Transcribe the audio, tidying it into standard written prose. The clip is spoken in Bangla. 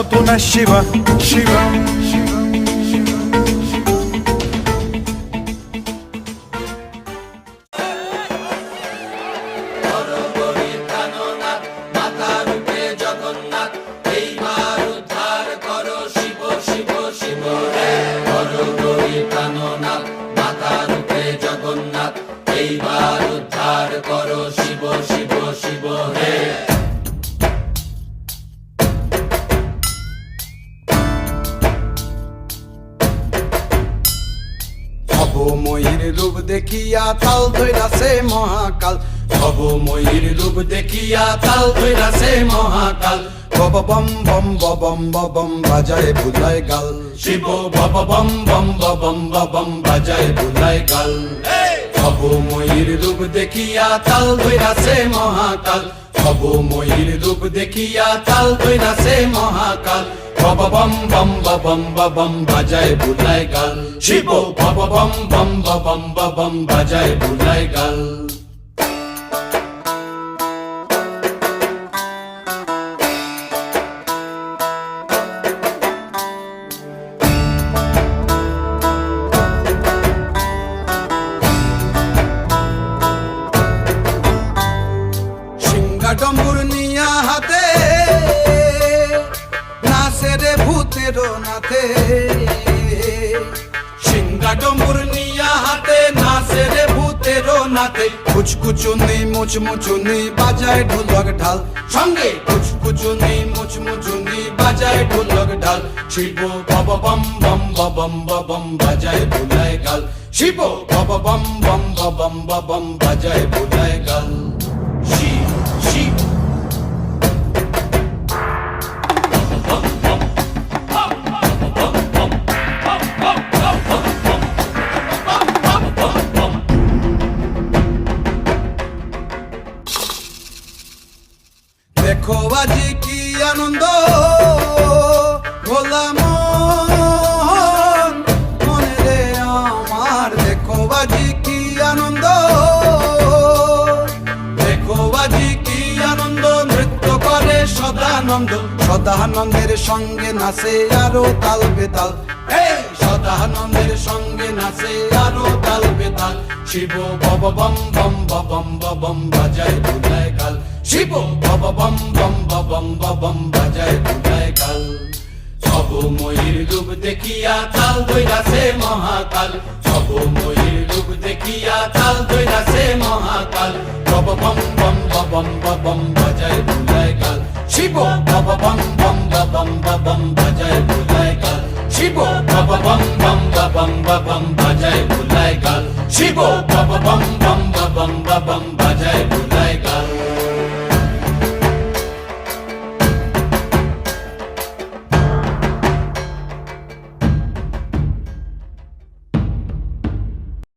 নমতো না শিবা শিবা এইবার উদ্ধার করো শিব শিব শিব হে। ভবময়ীর রূপ দেখিয়া তাল ধৈরাছে মহাকাল, ভবময়ীর রূপ দেখিয়া তাল ধৈরাছে মহাকাল। বব বম বম বম বম বাজায় বুলায় গাল, শিব বব বম বম বম বম বাজায় বুলায় গাল। ভবময়ীর রূপ দেখিয়া তাল ধৈরাছে মহাকাল, ভবময়ীর রূপ দেখিয়া তাল ধৈরাছে মহাকাল। বব বম বম বম বাজায় বুলায় গাল, শিব বব বম বম বম বাজায় বুলায় গাল। ডম্বুর নিয়া হাতে নাচে রে ভূতের নাথে, সিংহা ডম্বুর নিয়া হাতে নাচে রে ভূতের নাথে। কুচকুচুনি মুচমুচুনি বাজায় ঢোলক ঢাল, সঙ্গে কুচকুচুনি মুচমুচুনি বাজায় ঢোলক ঢাল। শিব বব বম বম বম বাজায় বুলায় গাল, শিব বব বম বম বম বাজায় বুলায় গাল। শিব শিব দেখো আজি কি আনন্দ ভোলা মন মনে রে আমার, দেখো আজি কি আনন্দ, দেখো আজি কি আনন্দ নৃত্য করে সদানন্দ। সদানন্দের সঙ্গে নাচে আরো তাল বেতাল, সদানন্দের সঙ্গে নাচে আরো তাল বেতাল। শিব বব বম বম বাজায় বুলায় গাল, শিব বব বম বম বাজায় বুলায় গাল। ভবময়ীর রূপ দেখিয়া তাল ধৈরাছে মহাকাল, ভবময়ীর রূপ দেখিয়া তাল ধৈরাছে মহাকাল। বব বম বম বাজায় বুলায় গাল, শিব বব বম বম বাজায় বুলায় গাল, শিব বব বম বম বাজায় বুলায় গাল, শিব বব বম বম বাজায় বুলায় গাল।